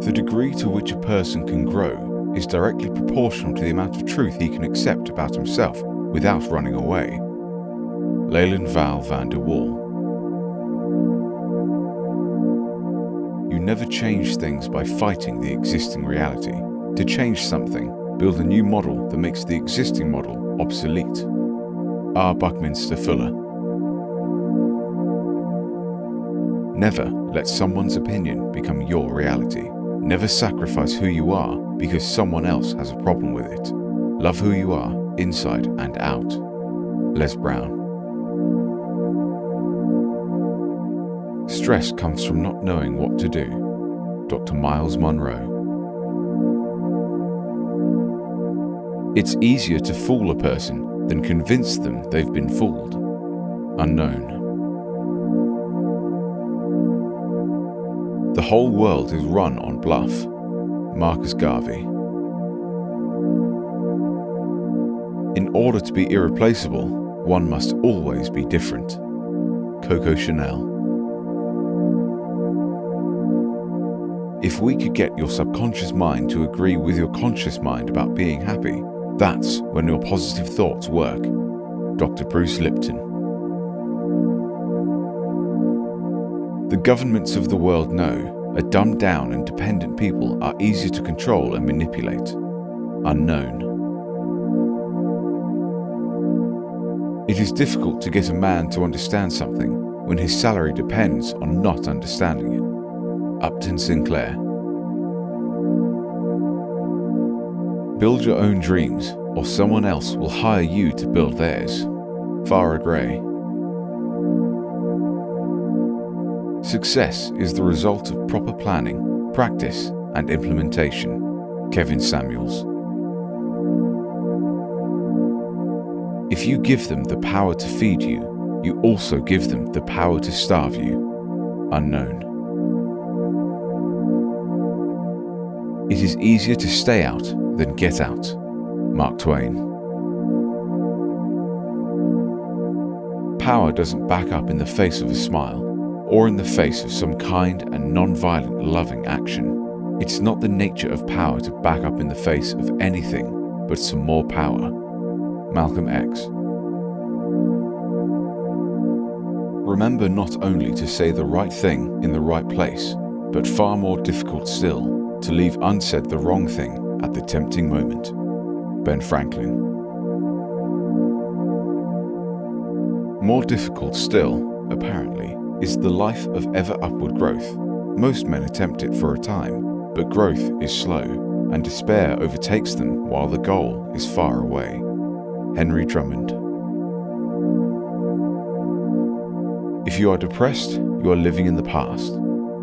The degree to which a person can grow is directly proportional to the amount of truth he can accept about himself without running away. Leland Val van der Waal. You never change things by fighting the existing reality. To change something, build a new model that makes the existing model obsolete. R. Buckminster Fuller. Never let someone's opinion become your reality. Never sacrifice who you are because someone else has a problem with it. Love who you are, inside and out. Les Brown. Stress comes from not knowing what to do. Dr. Miles Monroe. It's easier to fool a person than convince them they've been fooled. Unknown. The whole world is run on bluff. Marcus Garvey. In order to be irreplaceable, one must always be different. Coco Chanel. If we could get your subconscious mind to agree with your conscious mind about being happy, that's when your positive thoughts work. Dr. Bruce Lipton. The governments of the world know a dumbed down and dependent people are easier to control and manipulate. Unknown. It is difficult to get a man to understand something when his salary depends on not understanding it. Upton Sinclair. Build your own dreams, or someone else will hire you to build theirs. Farrah Gray. Success is the result of proper planning, practice, and implementation. Kevin Samuels. If you give them the power to feed you, you also give them the power to starve you. Unknown. It is easier to stay out than get out. Mark Twain. Power doesn't back up in the face of a smile, or in the face of some kind and non-violent loving action. It's not the nature of power to back up in the face of anything but some more power. Malcolm X. Remember not only to say the right thing in the right place, but far more difficult still, to leave unsaid the wrong thing at the tempting moment. Ben Franklin. More difficult still, apparently, is the life of ever upward growth. Most men attempt it for a time, but growth is slow, and despair overtakes them while the goal is far away. Henry Drummond. If you are depressed, you are living in the past.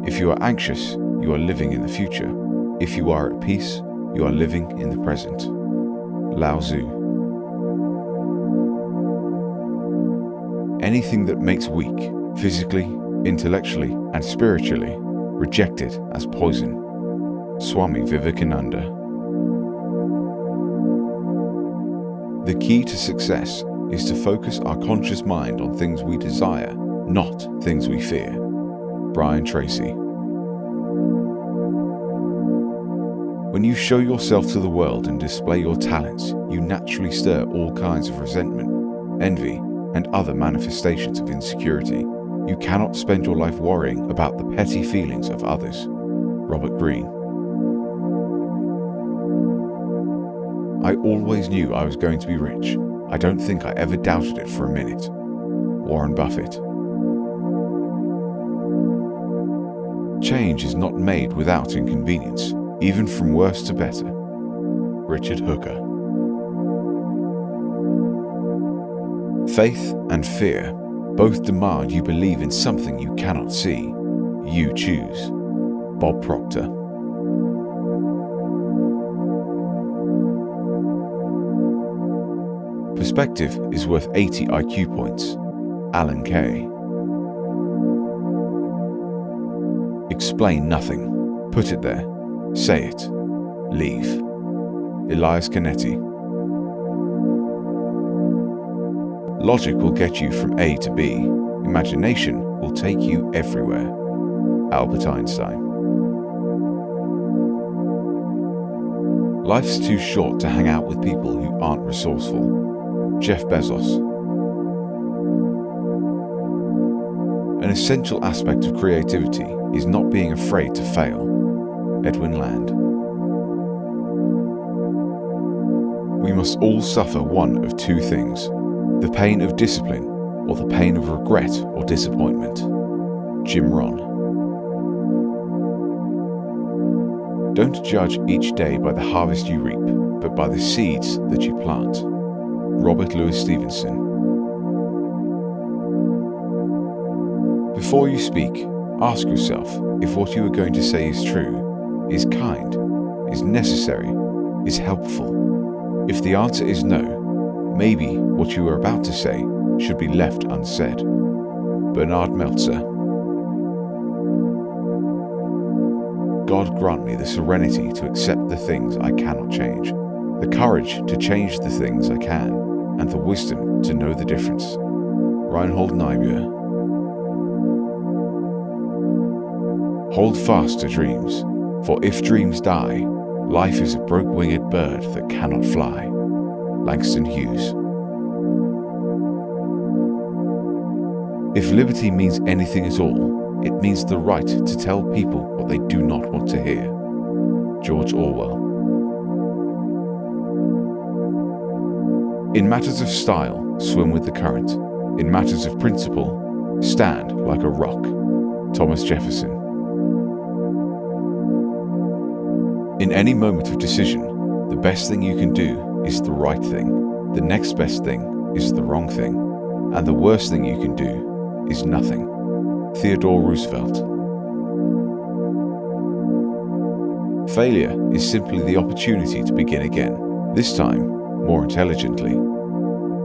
If you are anxious, you are living in the future. If you are at peace, you are living in the present. Lao Tzu. Anything that makes weak, physically, intellectually, and spiritually, reject it as poison. Swami Vivekananda. The key to success is to focus our conscious mind on things we desire, not things we fear. Brian Tracy. When you show yourself to the world and display your talents, you naturally stir all kinds of resentment, envy, and other manifestations of insecurity. You cannot spend your life worrying about the petty feelings of others. Robert Greene. I always knew I was going to be rich. I don't think I ever doubted it for a minute. Warren Buffett. Change is not made without inconvenience, even from worse to better. Richard Hooker. Faith and fear both demand you believe in something you cannot see. You choose. Bob Proctor. Perspective is worth 80 IQ points. Alan Kay. Explain nothing. Put it there. Say it. Leave. Elias Canetti. Logic will get you from A to B. Imagination will take you everywhere. Albert Einstein. Life's too short to hang out with people who aren't resourceful. Jeff Bezos. An essential aspect of creativity is not being afraid to fail. Edwin Land. We must all suffer one of two things: the pain of discipline or the pain of regret or disappointment. Jim Rohn. Don't judge each day by the harvest you reap, but by the seeds that you plant. Robert Louis Stevenson. Before you speak, ask yourself if what you are going to say is true, is kind, is necessary, is helpful. If the answer is no, maybe what you are about to say should be left unsaid. Bernard Meltzer. God grant me the serenity to accept the things I cannot change, the courage to change the things I can, and the wisdom to know the difference. Reinhold Niebuhr. Hold fast to dreams, for if dreams die, life is a broke-winged bird that cannot fly. Langston Hughes. If liberty means anything at all, it means the right to tell people what they do not want to hear. George Orwell. In matters of style, swim with the current. In matters of principle, stand like a rock. Thomas Jefferson. In any moment of decision, the best thing you can do is the right thing. The next best thing is the wrong thing. And the worst thing you can do is nothing. Theodore Roosevelt. Failure is simply the opportunity to begin again, this time more intelligently.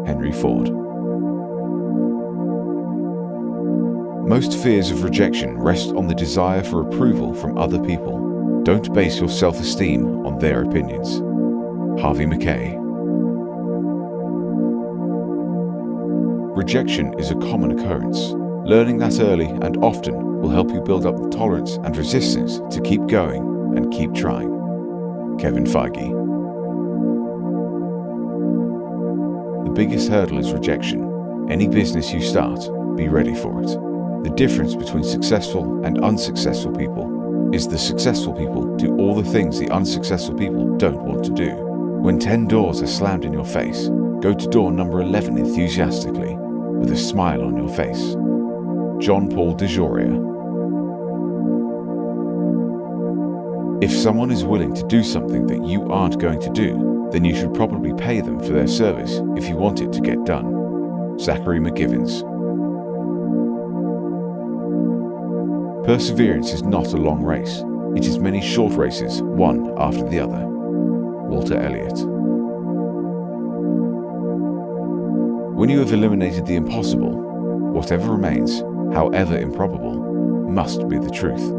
Henry Ford. Most fears of rejection rest on the desire for approval from other people. Don't base your self-esteem on their opinions. Harvey Mackay. Rejection is a common occurrence. Learning that early and often will help you build up the tolerance and resistance to keep going and keep trying. Kevin Feige. The biggest hurdle is rejection. Any business you start, be ready for it. The difference between successful and unsuccessful people is the successful people do all the things the unsuccessful people don't want to do. When 10 doors are slammed in your face, go to door number 11 enthusiastically, with a smile on your face. John Paul DeJoria. If someone is willing to do something that you aren't going to do, then you should probably pay them for their service if you want it to get done. Zachary McGivens. Perseverance is not a long race. It is many short races, one after the other. Walter Elliott. When you have eliminated the impossible, whatever remains, however improbable, must be the truth.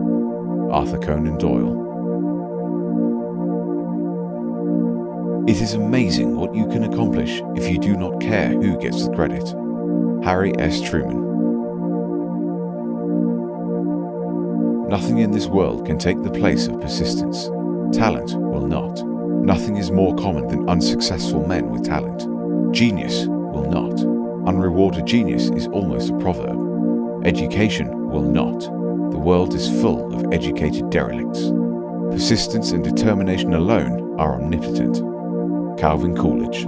Arthur Conan Doyle. It is amazing what you can accomplish if you do not care who gets the credit. Harry S. Truman. Nothing in this world can take the place of persistence. Talent will not. Nothing is more common than unsuccessful men with talent. Genius will not. Unrewarded genius is almost a proverb. Education will not. The world is full of educated derelicts. Persistence and determination alone are omnipotent. Calvin Coolidge.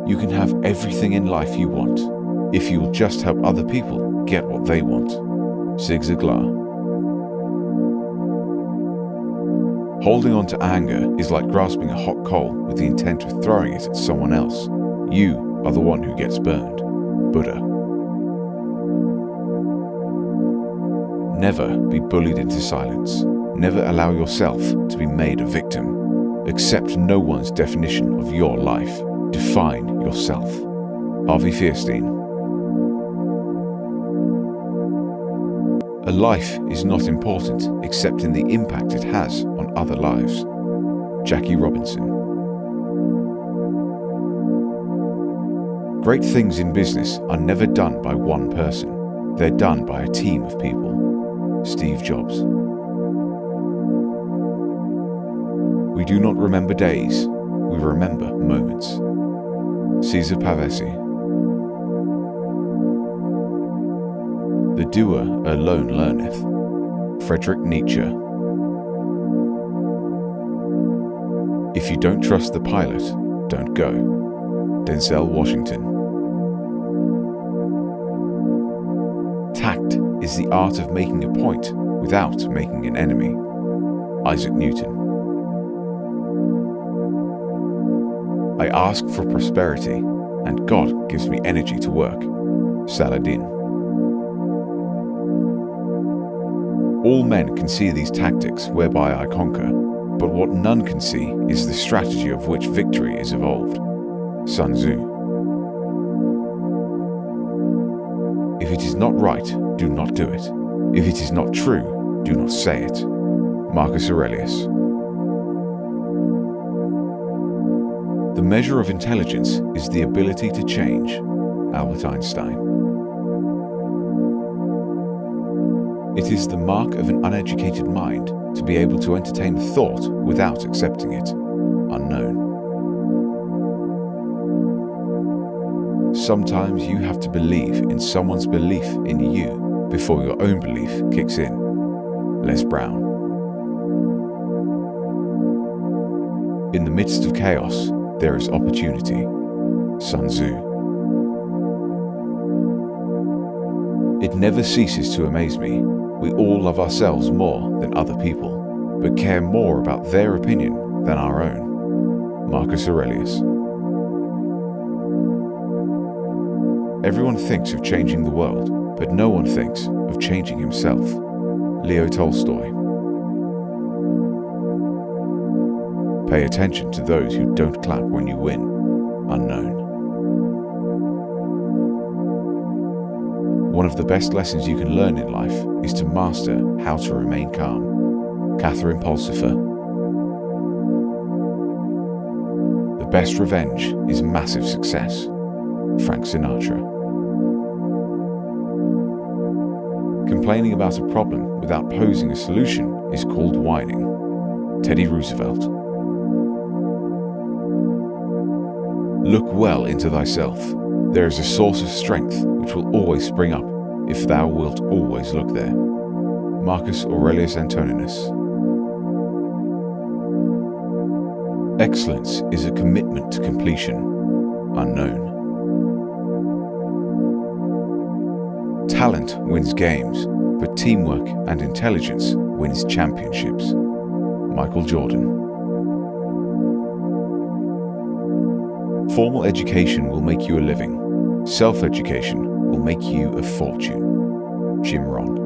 You can have everything in life you want, if you will just help other people get what they want. Zig Ziglar. Holding on to anger is like grasping a hot coal with the intent of throwing it at someone else. You are the one who gets burned. Buddha. Never be bullied into silence. Never allow yourself to be made a victim. Accept no one's definition of your life. Define yourself. Harvey Fierstein. A life is not important except in the impact it has on other lives. Jackie Robinson. Great things in business are never done by one person. They're done by a team of people. Steve Jobs. We do not remember days, we remember moments. Caesar Pavese. The doer alone learneth. Friedrich Nietzsche. If you don't trust the pilot, don't go. Denzel Washington. Tact is the art of making a point without making an enemy. Isaac Newton. I ask for prosperity, and God gives me energy to work. Saladin. All men can see these tactics whereby I conquer, but what none can see is the strategy of which victory is evolved. Sun Tzu. If it is not right, do not do it. If it is not true, do not say it. Marcus Aurelius. The measure of intelligence is the ability to change. Albert Einstein. It is the mark of an uneducated mind to be able to entertain a thought without accepting it. Unknown. Sometimes you have to believe in someone's belief in you before your own belief kicks in. Les Brown. In the midst of chaos, there is opportunity. Sun Tzu. It never ceases to amaze me. We all love ourselves more than other people, but care more about their opinion than our own. Marcus Aurelius. Everyone thinks of changing the world, but no one thinks of changing himself. Leo Tolstoy. Pay attention to those who don't clap when you win. Unknown. One of the best lessons you can learn in life is to master how to remain calm. Catherine Pulsifer. The best revenge is massive success. Frank Sinatra. Complaining about a problem without posing a solution is called whining. Teddy Roosevelt. Look well into thyself. There is a source of strength which will always spring up if thou wilt always look there. Marcus Aurelius Antoninus. Excellence is a commitment to completion. Unknown. Talent wins games, but teamwork and intelligence wins championships. Michael Jordan. Formal education will make you a living. Self-education will make you a fortune. Jim Rohn.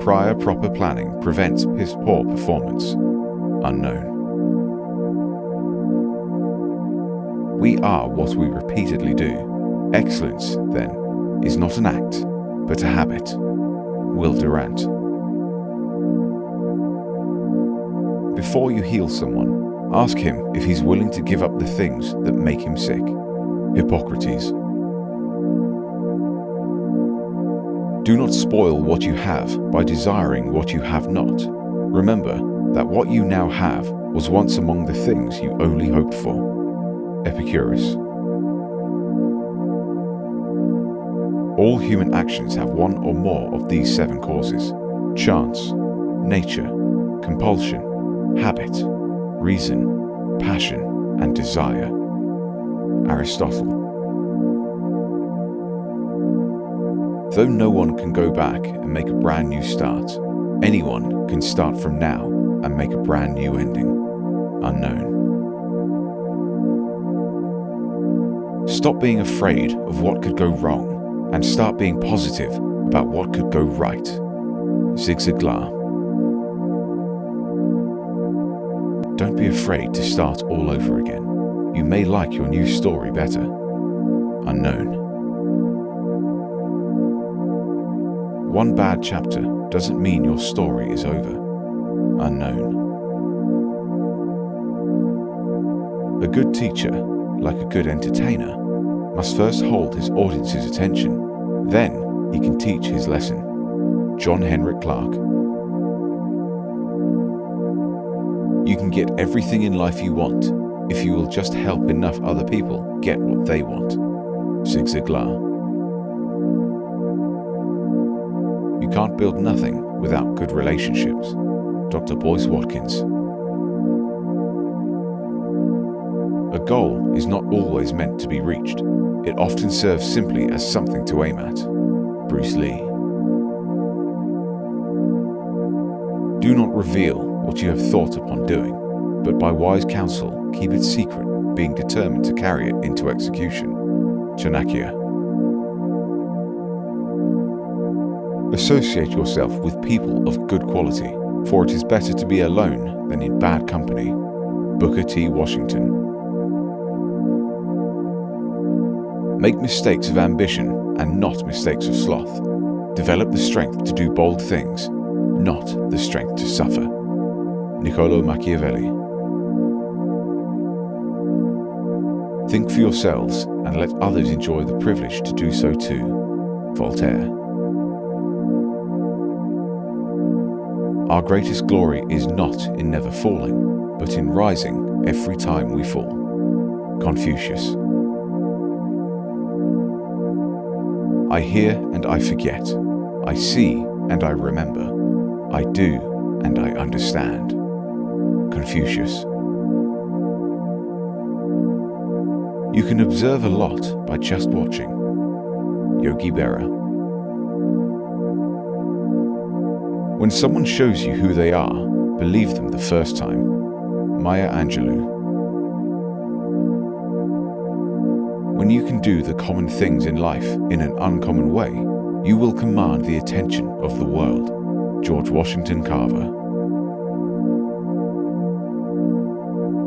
Prior proper planning prevents piss-poor performance. Unknown. We are what we repeatedly do. Excellence, then, is not an act, but a habit. Will Durant. Before you heal someone, ask him if he's willing to give up the things that make him sick. Hippocrates. Do not spoil what you have by desiring what you have not. Remember that what you now have was once among the things you only hoped for. Epicurus. All human actions have one or more of these 7 causes: chance, nature, compulsion, habit, reason, passion, and desire. Aristotle. Though no one can go back and make a brand new start, anyone can start from now and make a brand new ending. Unknown. Stop being afraid of what could go wrong and start being positive about what could go right. Zig Ziglar. Don't be afraid to start all over again. You may like your new story better. Unknown. One bad chapter doesn't mean your story is over. Unknown. A good teacher, like a good entertainer, must first hold his audience's attention. Then he can teach his lesson. John Henrik Clarke. You can get everything in life you want if you will just help enough other people get what they want. Zig Ziglar. You can't build nothing without good relationships. Dr. Boyce Watkins. A goal is not always meant to be reached. It often serves simply as something to aim at. Bruce Lee. Do not reveal what you have thought upon doing, but by wise counsel keep it secret, being determined to carry it into execution. Chanakya. Associate yourself with people of good quality, for it is better to be alone than in bad company. Booker T. Washington. Make mistakes of ambition and not mistakes of sloth. Develop the strength to do bold things, not the strength to suffer. Nicolo Machiavelli. Think for yourselves and let others enjoy the privilege to do so too. Voltaire. Our greatest glory is not in never falling, but in rising every time we fall. Confucius. I hear and I forget. I see and I remember. I do and I understand. Confucius. You can observe a lot by just watching. Yogi Berra. When someone shows you who they are, believe them the first time. Maya Angelou. When you can do the common things in life in an uncommon way, you will command the attention of the world. George Washington Carver.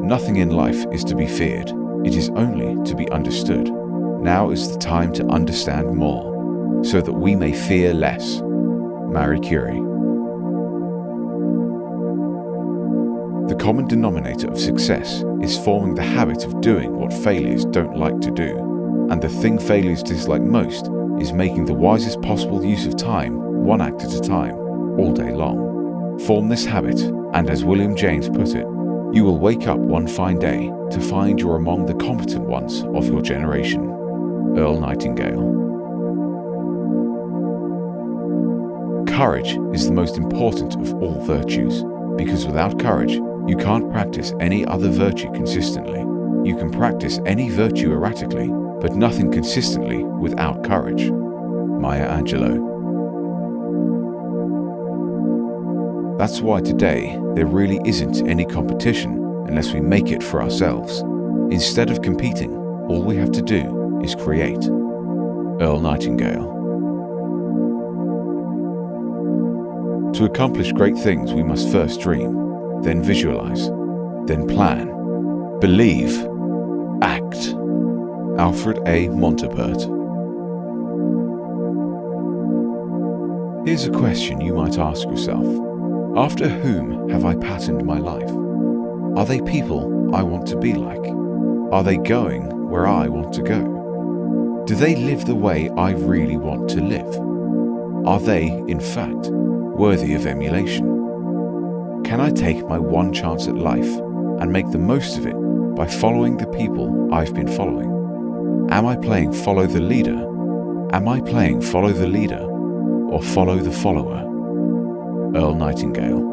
Nothing in life is to be feared. It is only to be understood. Now is the time to understand more, so that we may fear less. Marie Curie. The common denominator of success is forming the habit of doing what failures don't like to do, and the thing failures dislike most is making the wisest possible use of time, one act at a time, all day long. Form this habit, and as William James put it, you will wake up one fine day to find you're among the competent ones of your generation. Earl Nightingale. Courage is the most important of all virtues, because without courage, you can't practice any other virtue consistently. You can practice any virtue erratically, but nothing consistently without courage. Maya Angelou. That's why today there really isn't any competition unless we make it for ourselves. Instead of competing, all we have to do is create. Earl Nightingale. To accomplish great things, we must first dream, then visualize, then plan, believe, act. Alfred A. Montebert. Here's a question you might ask yourself. After whom have I patterned my life? Are they people I want to be like? Are they going where I want to go? Do they live the way I really want to live? Are they, in fact, worthy of emulation? Can I take my one chance at life and make the most of it by following the people I've been following? Am I playing follow the leader? Am I playing follow the leader or follow the follower? Earl Nightingale.